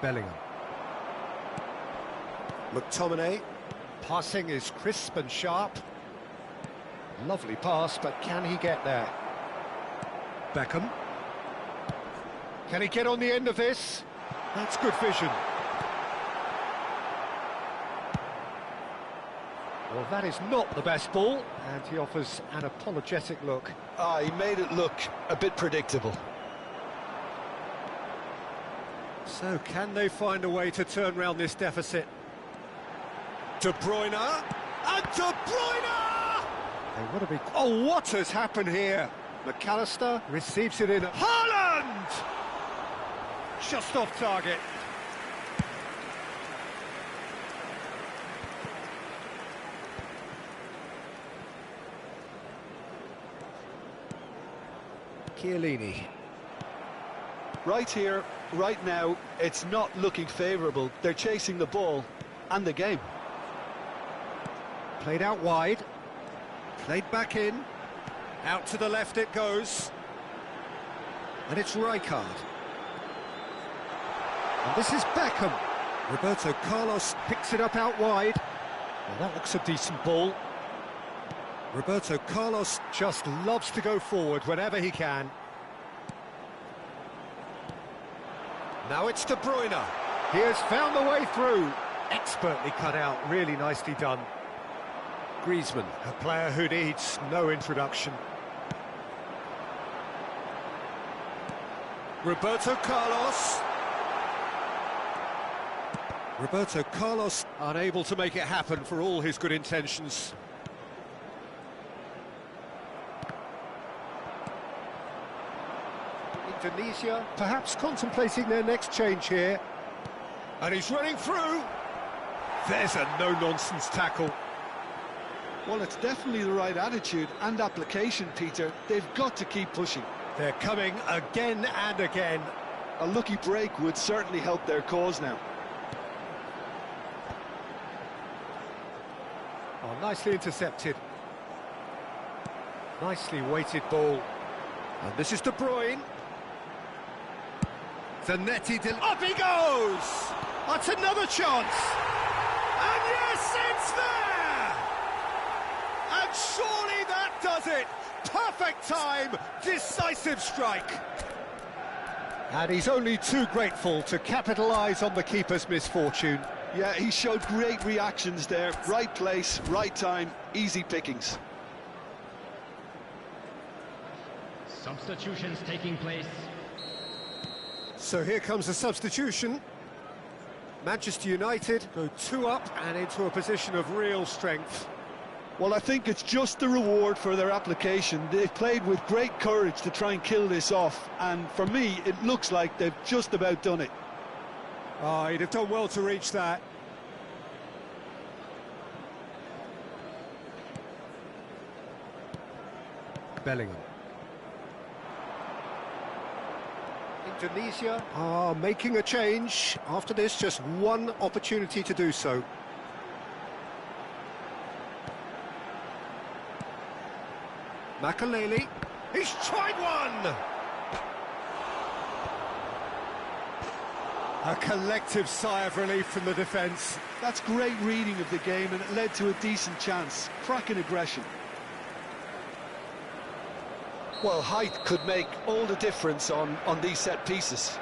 Bellingham. McTominay. Passing is crisp and sharp. Lovely pass, but can he get there? Beckham. Can he get on the end of this? That's good vision. Well, that is not the best ball, and he offers an apologetic look. He made it look a bit predictable. So, can they find a way to turn around this deficit? De Bruyne, and De Bruyne! They want to be... Oh, what has happened here? McAllister receives it in. Haaland! Just off target. Chiellini. Right here, right now, it's not looking favourable. They're chasing the ball and the game. Played out wide. Played back in. Out to the left it goes. And it's Rijkaard. And this is Beckham. Roberto Carlos picks it up out wide. Well, that looks a decent ball. Roberto Carlos just loves to go forward whenever he can. Now it's De Bruyne. He has found the way through. Expertly cut out, really nicely done. Griezmann, a player who needs no introduction. Roberto Carlos. Roberto Carlos unable to make it happen for all his good intentions. Indonesia perhaps contemplating their next change here. And he's running through. There's a no-nonsense tackle. Well, it's definitely the right attitude and application, Peter. They've got to keep pushing. They're coming again and again. A lucky break would certainly help their cause now. Oh, nicely intercepted. Nicely weighted ball. And this is De Bruyne. Zanetti, up he goes! That's another chance! And yes, it's there! And surely that does it! Perfect time, decisive strike! And he's only too grateful to capitalise on the keeper's misfortune. Yeah, he showed great reactions there. Right place, right time, easy pickings. Substitutions taking place. So here comes a substitution. Manchester United go 2 up and into a position of real strength. Well, I think it's just the reward for their application. They've played with great courage to try and kill this off, and for me, it looks like they've just about done it. Oh, he'd have done well to reach that. Bellingham. Indonesia are making a change. After this, just one opportunity to do so. Makaleli, he's tried one! A collective sigh of relief from the defence. That's great reading of the game, and it led to a decent chance. Cracking aggression. Well, height could make all the difference on these set pieces.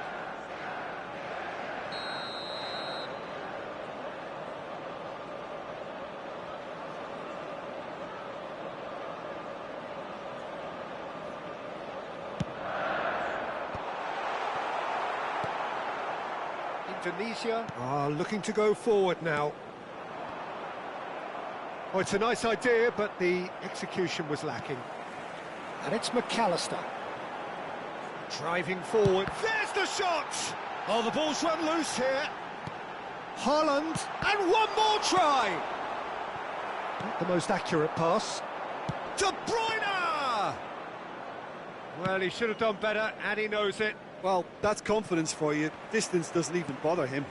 Indonesia are looking to go forward now. Oh, it's a nice idea, but the execution was lacking. And it's McAllister. Driving forward. There's the shot! Oh, the ball's run loose here. Haaland, and one more try! Not the most accurate pass. De Bruyne! Well, he should have done better, and he knows it. Well, that's confidence for you. Distance doesn't even bother him.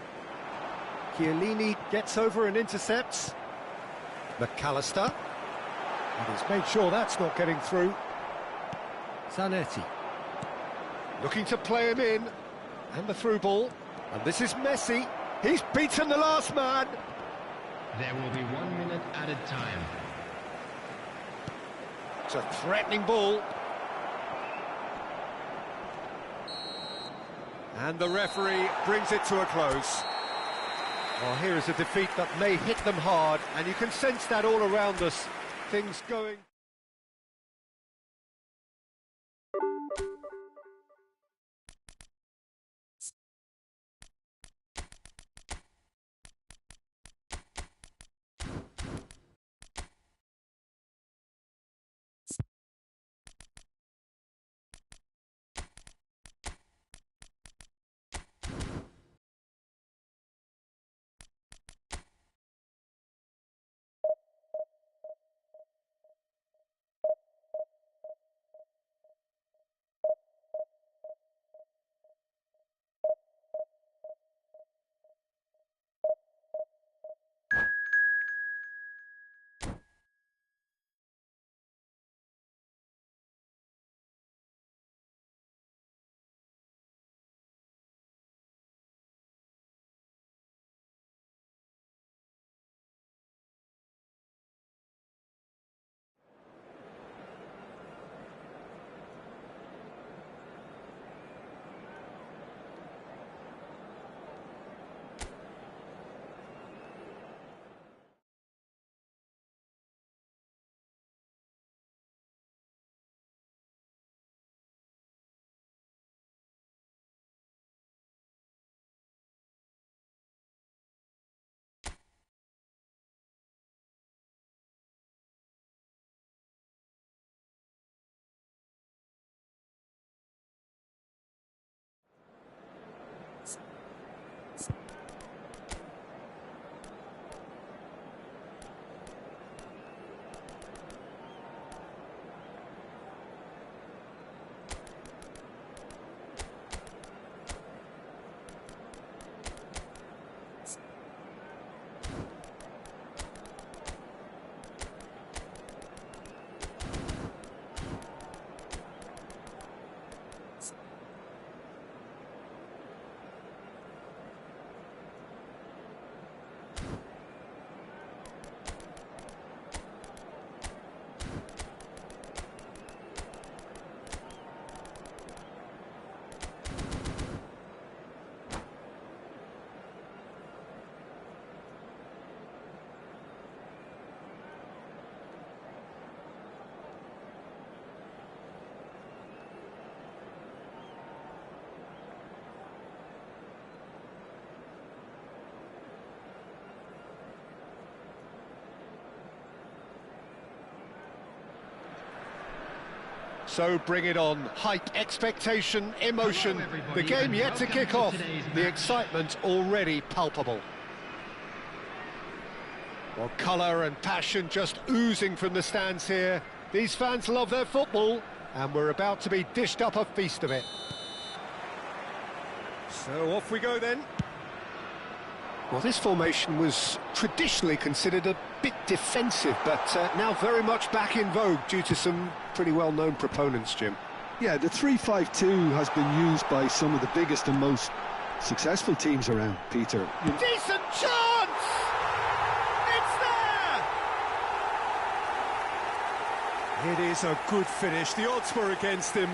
Chiellini gets over and intercepts. McAllister. And he's made sure that's not getting through. Zanetti. Looking to play him in. And the through ball. And this is Messi. He's beaten the last man. There will be 1 minute added time. It's a threatening ball. And the referee brings it to a close. Well, here is a defeat that may hit them hard, and you can sense that all around us. Things going... So bring it on. Hype, expectation, emotion. The game yet to kick off. The excitement already palpable. Well, colour and passion just oozing from the stands here. These fans love their football, and we're about to be dished up a feast of it. So off we go then. Well, this formation was traditionally considered a bit defensive, but now very much back in vogue due to some pretty well-known proponents, Jim. Yeah, the 3-5-2 has been used by some of the biggest and most successful teams around, Peter. Decent chance! It's there! It is a good finish. The odds were against him.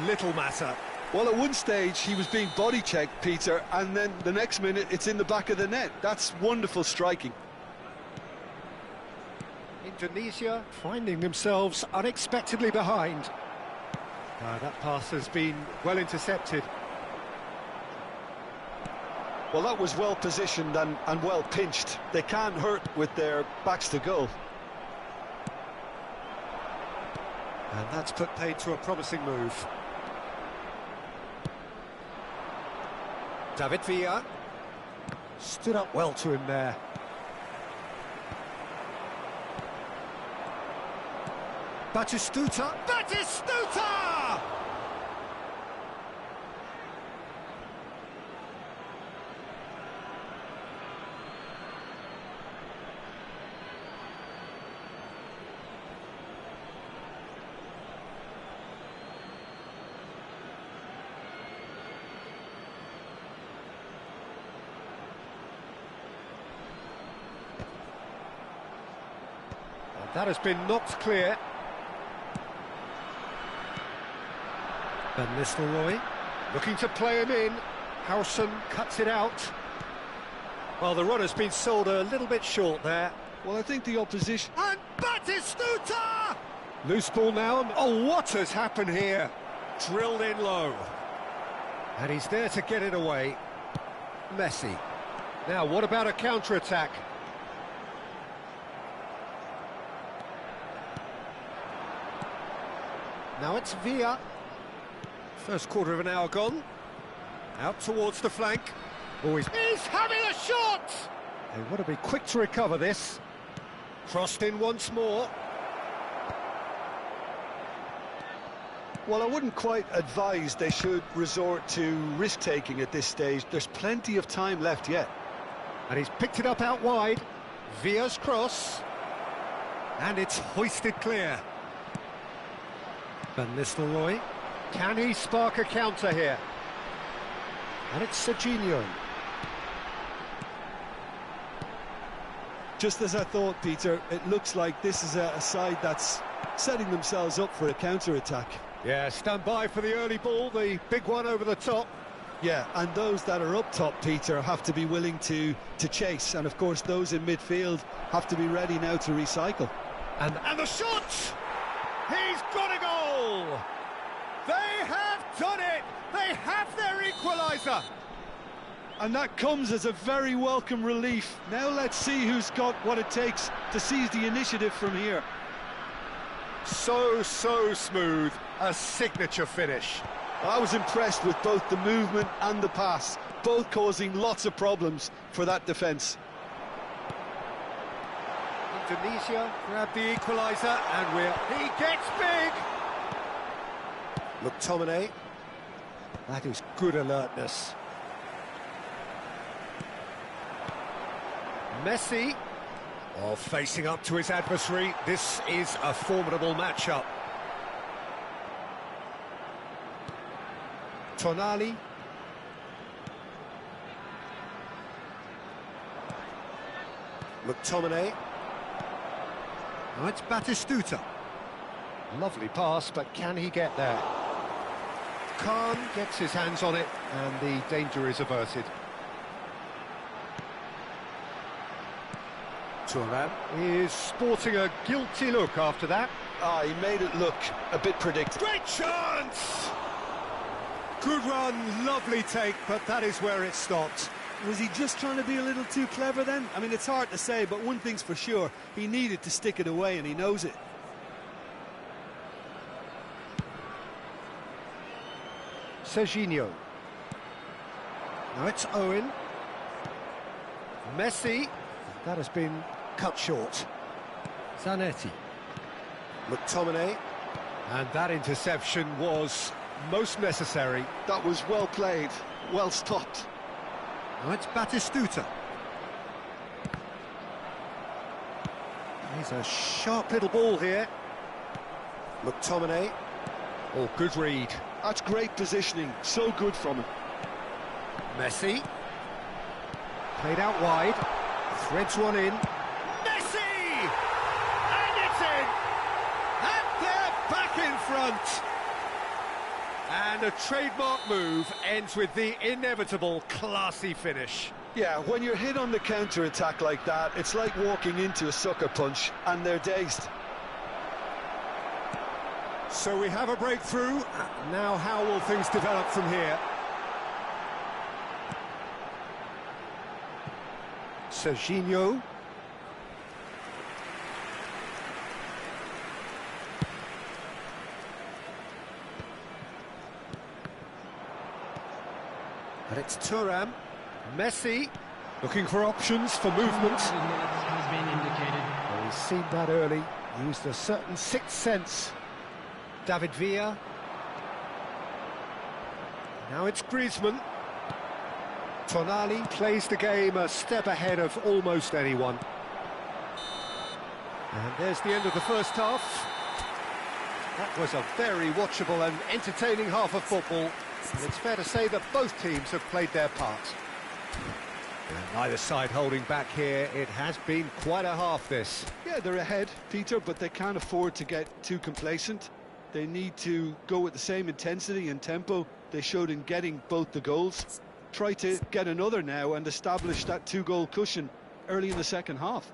Little matter. Well, at one stage, he was being body-checked, Peter, and then the next minute, it's in the back of the net. That's wonderful striking. Indonesia finding themselves unexpectedly behind. That pass has been well intercepted. Well, that was well positioned and well pinched. They can't hurt with their backs to goal. And that's put paid to a promising move. David Villa stood up well to him there. Batistuta! Batistuta! That has been knocked clear. Van Nistelrooy looking to play him in. Howson cuts it out. Well, the run has been sold a little bit short there. Well, I think the opposition... And Batistuta! Loose ball now. Oh, what has happened here? Drilled in low. And he's there to get it away. Messi. Now, what about a counter-attack? Now it's Villa. First quarter of an hour gone. Out towards the flank. Oh, he's having a shot! They want to be quick to recover this. Crossed in once more. Well, I wouldn't quite advise they should resort to risk-taking at this stage. There's plenty of time left yet. And he's picked it up out wide. Villa's cross. And it's hoisted clear. Van Nistelrooy, can he spark a counter here? And it's Serginho. Just as I thought, Peter, it looks like this is a side that's setting themselves up for a counter-attack. Yeah, stand by for the early ball, the big one over the top. Yeah, and those that are up top, Peter, have to be willing to chase. And, of course, those in midfield have to be ready now to recycle. And the shot! He's got a goal! They have done it! They have their equaliser! And that comes as a very welcome relief. Now let's see who's got what it takes to seize the initiative from here. So smooth. A signature finish. I was impressed with both the movement and the pass, both causing lots of problems for that defence. Indonesia grab the equaliser, and he gets big! McTominay. That is good alertness. Messi. Oh, facing up to his adversary. This is a formidable matchup. Tonali. McTominay. Now it's Batistuta. Lovely pass, but can he get there? Khan gets his hands on it, and the danger is averted. Thuram is sporting a guilty look after that. He made it look a bit predictable. Great chance! Good run, lovely take, but that is where it stopped. Was he just trying to be a little too clever then? I mean, it's hard to say, but one thing's for sure, he needed to stick it away, and he knows it. Serginho. Now it's Owen. Messi. That has been cut short. Zanetti. McTominay. And that interception was most necessary. That was well played, well stopped. Now it's Batistuta. He's a sharp little ball here. McTominay. Oh, good read. That's great positioning, so good from him. Messi. Played out wide. Threads one in. Messi! And it's in! And they're back in front! And a trademark move ends with the inevitable classy finish. Yeah, when you're hit on the counter-attack like that, it's like walking into a sucker punch, and they're dazed. So we have a breakthrough. Now how will things develop from here? Serginho. And it's Thuram. Messi looking for options for movement. Has been indicated. Well, he's seen that early. Used a certain sixth sense. David Villa. Now it's Griezmann. Tonali plays the game a step ahead of almost anyone. And there's the end of the first half. That was a very watchable and entertaining half of football. And it's fair to say that both teams have played their part. And neither side holding back here. It has been quite a half, this. Yeah, they're ahead, Peter, but they can't afford to get too complacent. They need to go with the same intensity and tempo they showed in getting both the goals. Try to get another now and establish that two-goal cushion early in the second half.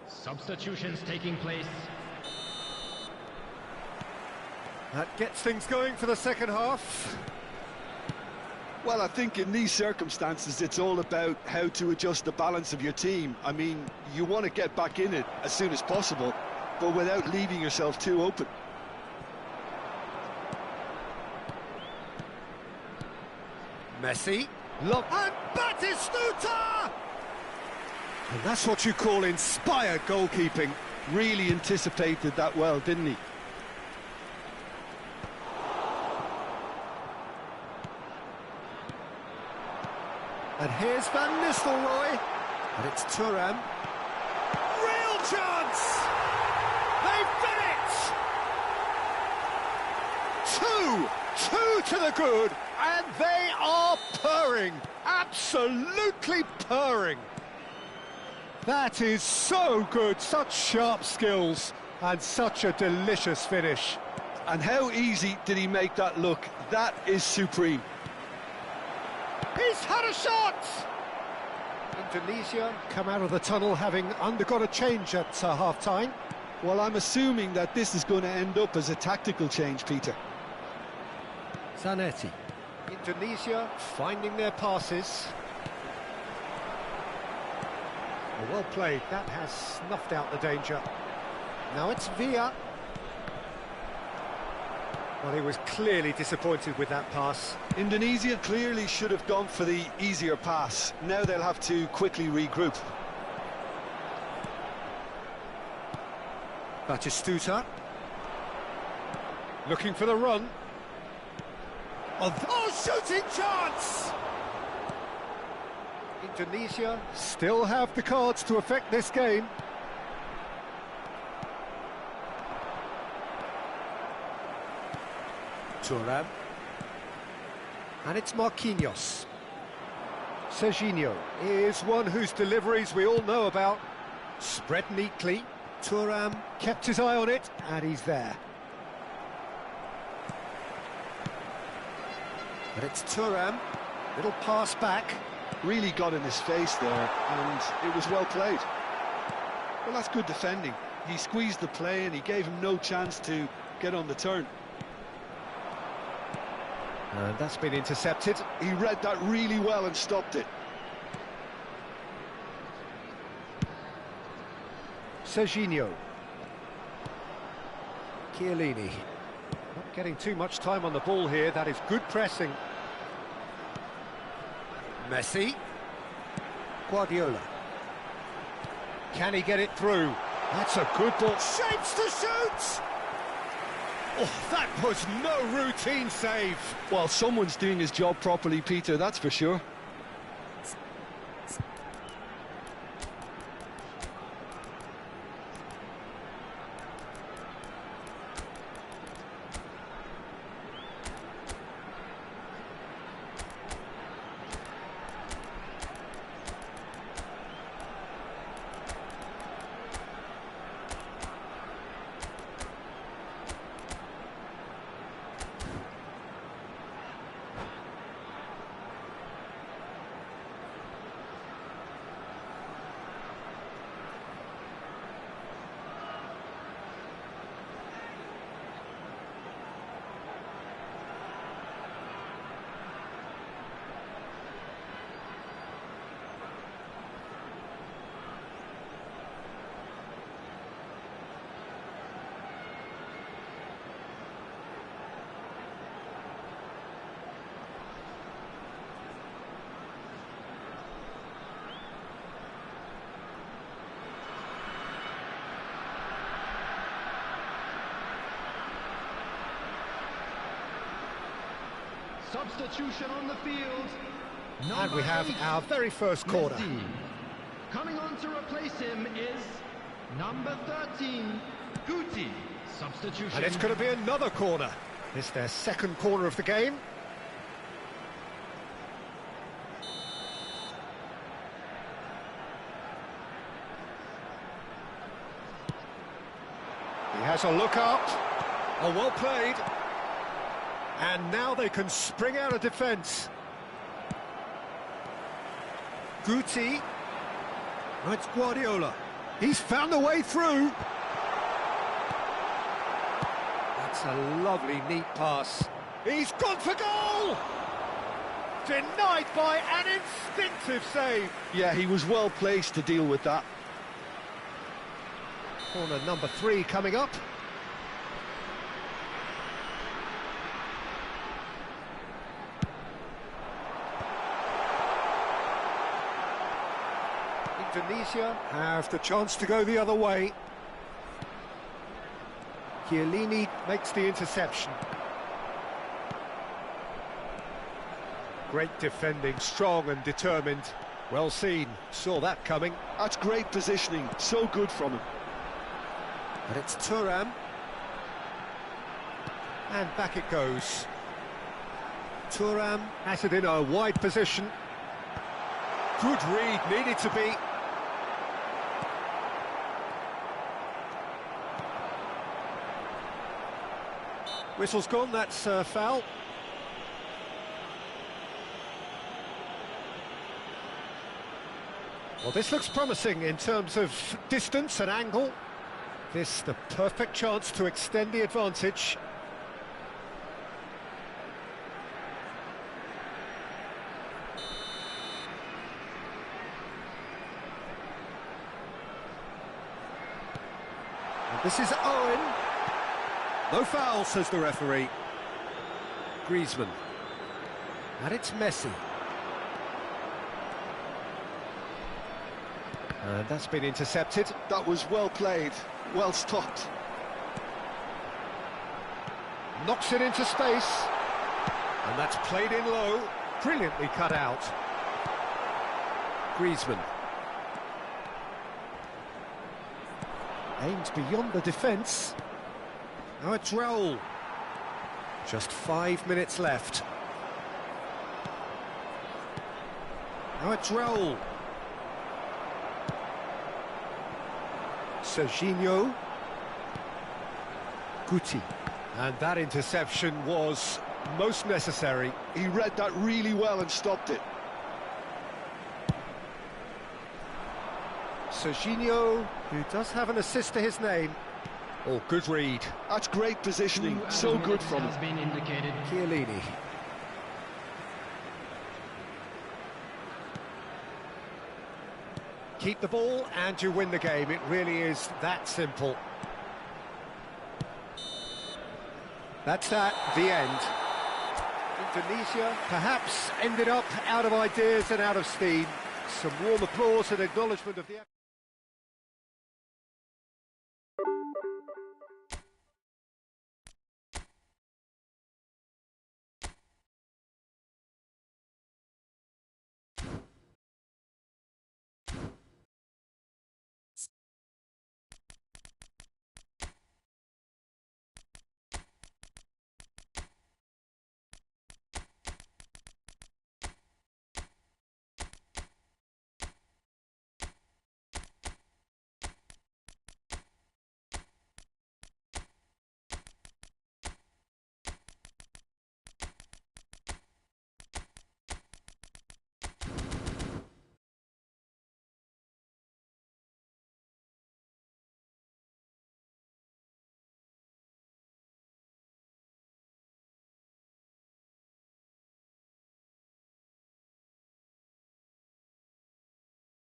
Substitutions taking place. That gets things going for the second half. Well, I think in these circumstances, it's all about how to adjust the balance of your team. I mean, you want to get back in it as soon as possible, but without leaving yourself too open. Messi. Look. And Batistuta! And that's what you call inspired goalkeeping. Really anticipated that well, didn't he? And here's Van Nistelrooy. And it's Thuram. Real chance! They've done it! Two to the good, and they are purring. Absolutely purring. That is so good, such sharp skills, and such a delicious finish. And how easy did he make that look? That is supreme. He's had a shot! Indonesia come out of the tunnel having undergone a change at half-time. Well, I'm assuming that this is going to end up as a tactical change, Peter. Zanetti. Indonesia finding their passes. Well played, that has snuffed out the danger. Now it's Villa. Well, he was clearly disappointed with that pass. Indonesia clearly should have gone for the easier pass. Now they'll have to quickly regroup. Batistuta. Looking for the run. Oh, shooting chance! Indonesia still have the cards to affect this game. Thuram. And it's Marquinhos. Serginho is one whose deliveries we all know about. Spread neatly. Thuram kept his eye on it, and he's there. And it's Thuram. Little pass back. Really got in his face there, and it was well played. Well, that's good defending. He squeezed the play, and he gave him no chance to get on the turn. And that's been intercepted. He read that really well and stopped it. Serginho. Chiellini. Not getting too much time on the ball here. That is good pressing. Messi. Guardiola. Can he get it through? That's a good ball. Shapes to shoot! Oh, that was no routine save. Well, someone's doing his job properly, Peter, that's for sure. Substitution on the field. And we have our very first corner. Messi. Coming on to replace him is number 13, Guti. Substitution. And it's going to be another corner. It's their second corner of the game. He has a look up. Oh, well played. And now they can spring out of defence. Guti. It's Guardiola. He's found a way through. That's a lovely, neat pass. He's gone for goal! Denied by an instinctive save. Yeah, he was well placed to deal with that. Corner number 3 coming up. Indonesia have the chance to go the other way. Chiellini makes the interception. Great defending, strong and determined. Well seen, saw that coming. That's great positioning, so good from him. And it's Thuram. And back it goes. Thuram has it in a wide position. Good read, needed to be. Whistle's gone, that's foul. Well, this looks promising in terms of distance and angle. This the perfect chance to extend the advantage. And this is Owen. No foul, says the referee. Griezmann. And it's Messi. And that's been intercepted. That was well played, well stopped. Knocks it into space. And that's played in low. Brilliantly cut out. Griezmann. Aims beyond the defence. Now it's Raul. Just 5 minutes left. Now it's Raul. Serginho. Guti. And that interception was most necessary. He read that really well and stopped it. Serginho, who does have an assist to his name. Oh, good read. That's great positioning, so good from him. Been indicated. Chiellini. Keep the ball and you win the game. It really is that simple. That's at the end. Indonesia perhaps ended up out of ideas and out of steam. Some warm applause and acknowledgement of the...